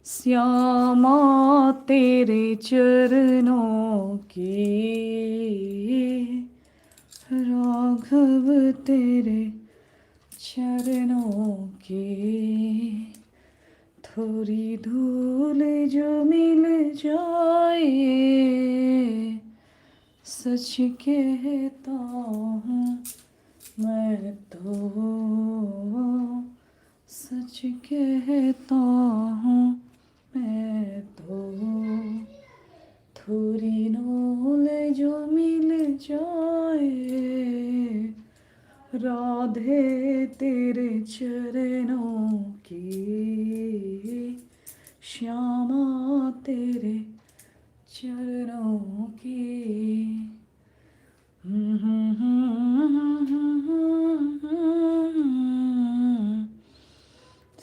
श्यामा तेरे चरणों की, राघव तेरे चरणों की, थोड़ी धूल जो मिल जाए, सच कहता हूँ मैं तो, सच कहता हूँ मैं तो, थोड़ी धूल जो मिल जाए, राधे तेरे चरणों की, श्यामा तेरे चरणों की।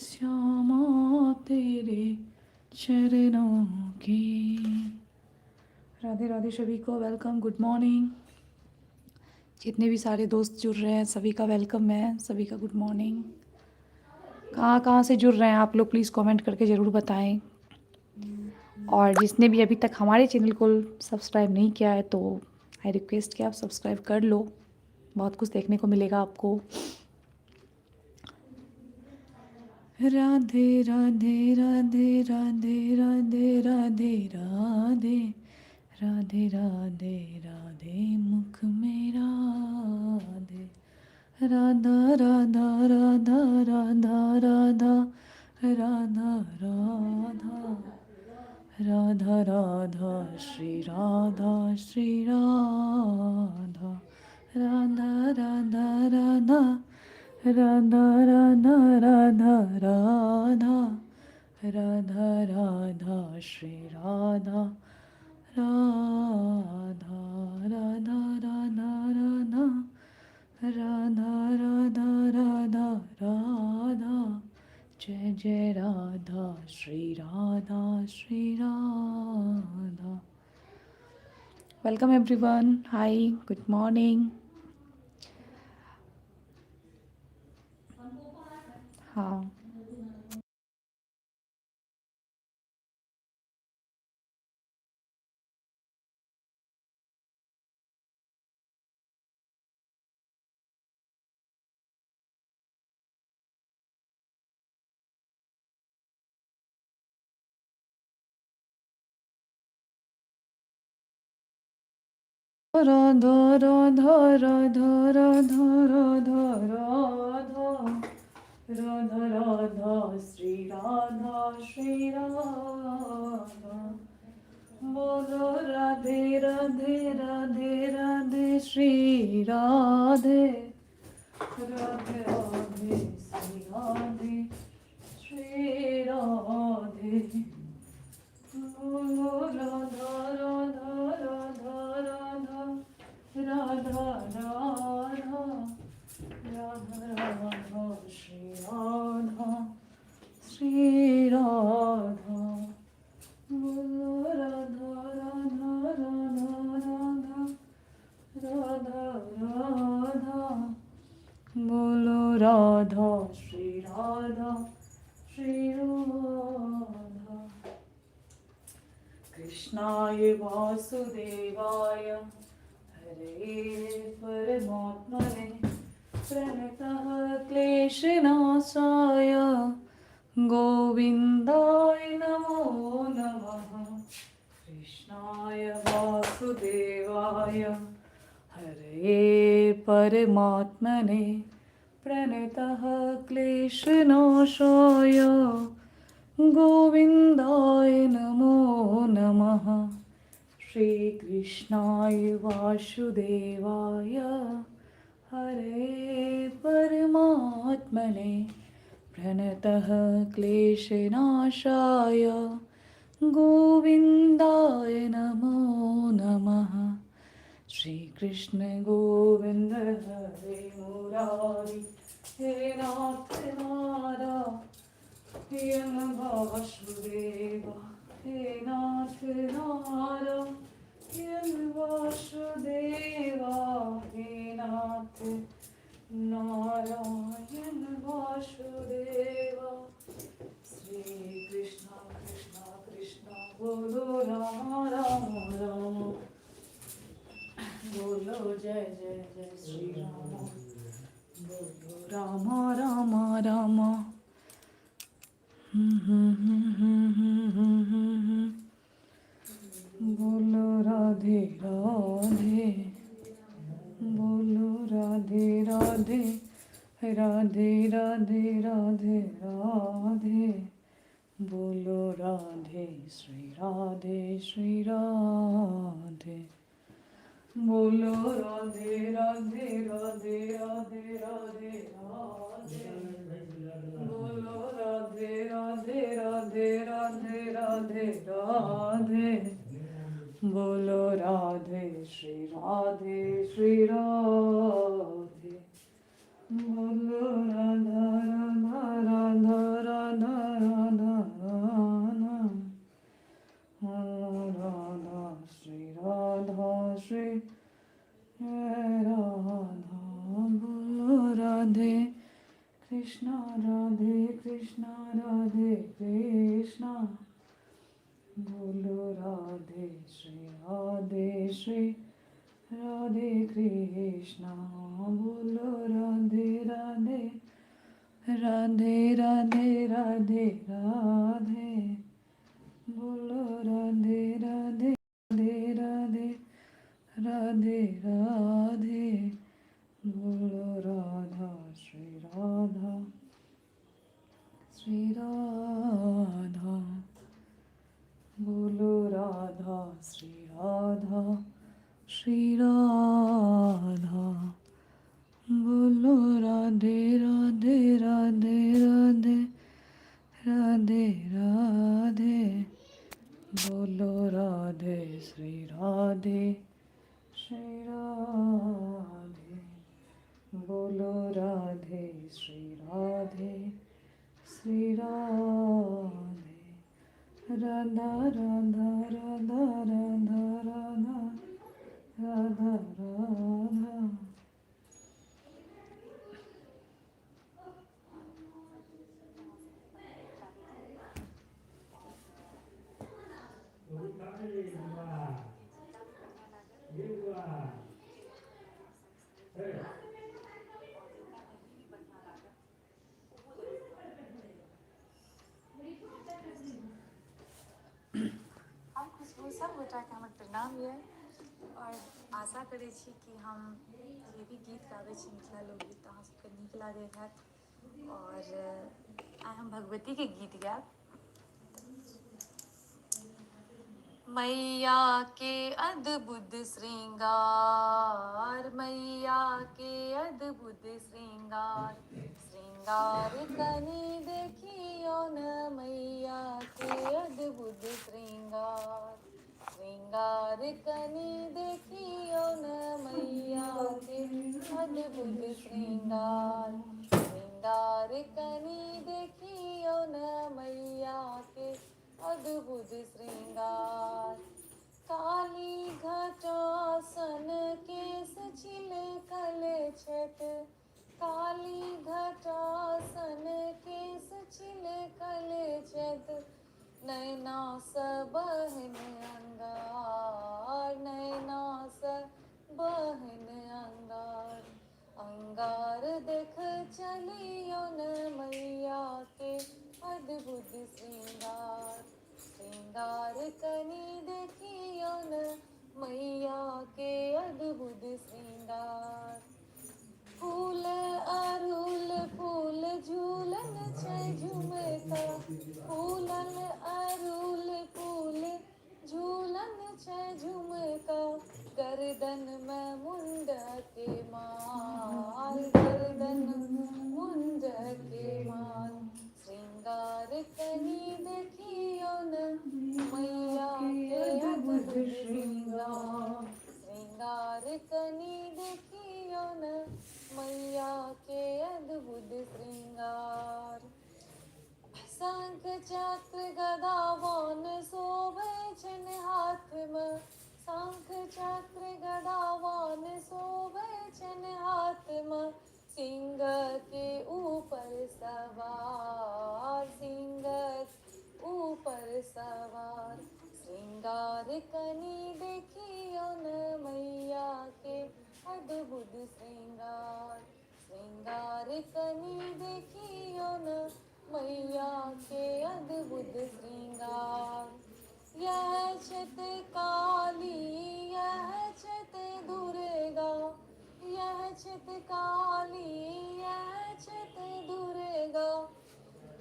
श्यामा तेरे चरणों की। राधे राधे सभी को, वेलकम, गुड मॉर्निंग। जितने भी सारे दोस्त जुड़ रहे हैं सभी का वेलकम है, सभी का गुड मॉर्निंग। कहाँ कहाँ से जुड़ रहे हैं आप लोग, प्लीज़ कमेंट करके ज़रूर बताएं। और जिसने भी अभी तक हमारे चैनल को सब्सक्राइब नहीं किया है तो आई रिक्वेस्ट कि आप सब्सक्राइब कर लो, बहुत कुछ देखने को मिलेगा आपको। राधे राधे राधे राधे राधे राधे राधे राधे राधे राधे मुख में राधे, राधा राधा राधा राधा राधा राधा राधा राधा राधा श्री राधा श्री राधा, राधा राधा राधा राधा राधा राधा राधा राधा राधा श्री राधा, राधा राधा राधा राधा राधा राधा राधा, जय जय राधा श्री राधा श्री राधा। वेलकम एवरीवन, हाय, गुड मॉर्निंग। हाँ, राधा राधा राधा राधा राधा राधा राधा राधा श्री राधा श्री राधा, बोलो राधे राधे राधे राधे श्री राधे, राधे राधे श्री राधे श्री राधे, बोलो राधा राधा राधा राधा राधा राधा राधा राधा श्री राधा श्री राधा, बोलो राधा राधा राधा राधा राधा राधा, बोलो राधा श्री राधा श्री राधा। कृष्णाय वासुदेवाय हरे परमात्मने प्रणतः क्लेशनाशाय गोविन्दाय नमो नमः। कृष्णाय वासुदेवाय हरे परमात्मने प्रणतः क्लेशनाशाय गोविन्दाय नमो नमः। श्रीकृष्णाय वासुदेवाय हरे परमात्मने प्रणतः क्लेशनाशाय गोविन्दाय नमो नमः। श्रीकृष्ण गोविन्द हरे मुरारी, हे नाथ नारायण वासुदेवा, हे नाथ नारायण वासुदेवा, हे नाथ नारायण वासुदेवा। श्री कृष्ण कृष्ण बोलो जय जय जय श्री राम, बोलो राम राम राम। बोलो राधे राधे, बोलो राधे राधे, राधे राधे राधे राधे, बोलो राधे श्री राधे, बोलो राधे राधे राधे राधे राधे राधे, बोलो राधे राधे राधे राधे राधे राधे, बोलो राधे श्री राधे, बोलो राधा राधा राधा राधा राधा राधा, राधा श्री राधा, बोलो राधे कृष्णा, राधे कृष्णा, राधे कृष्णा, बोलो राधे श्री राधे कृष्णा, बोलो राधे राधे, राधे राधे राधे राधे, बोलो राधे राधे राधे राधे राधे, बोलो राधा श्री राधा, बोलो राधा श्री राधा, बोलो राधे राधे राधे राधे राधे राधे, बोलो राधे श्री राधे, बोलो राधे श्री राधे, राधा राधा राधा राधा राधा राधा राधा। हम खुशबू सब गोटाके हमर प्रणाम यऽ और आशा करै छी कि हम जे भी गीत गाबै छी मिथिला लोकगीत अहाँ सबके नीक लागैत हैत। और आइ हम भगवतीके गीत गायब। मैया के अद्भुत श्रृंगार, मैया के अद्भुत श्रृंगार, श्रृंगार कनी देखियो न मैया के अद्भुत श्रृंगार, श्रृंगार कनी देखियो न मैया के अद्भुत श्रृंगार, श्रृंगार कनी देखियो न मैया के अद्भुत श्रृंगार। काली घटासन केश छिलकल छत, काली घटासन केश छिलकल छत, नैना स बहन अंगार, नैना स बहन अंगार, अंगार देख चलियो न मैया के अद्भुत श्रृंगार, श्रृंगार कनी देखियो न मैया के अद्भुत श्रृंगार। फूल अड़हुल फूल झूलन छै झुमका, फूलन अड़हुल फूल झूलन छै झुमका, गर्दन में मुंड के माल, गर्दन मुंड के माल, श्रृंगार कनी देखियो न मैया के अद्भुत श्रृंगार, श्रृंगार कनी देखियो न मैया अद्भुत श्रृंगार। यह चित काली यह चित दुर्गा, यह चित काली यह चित दुर्गा,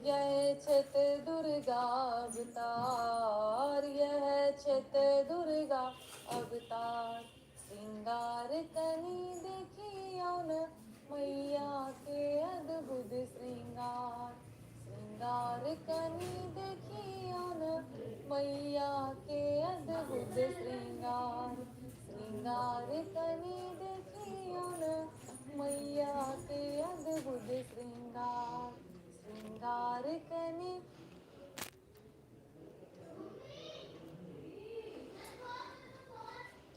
यह चित दुर्गा अवतार, यह चित दुर्गा अवतार। श्रृंगार कनी देखियो न मैया के अद्भुत श्रृंगार। श्रृंगार कनी देखियो न मैया के अद्भुत श्रृंगार। श्रृंगार कनी देखियो न मैया के अद्भुत श्रृंगार। श्रृंगार कनी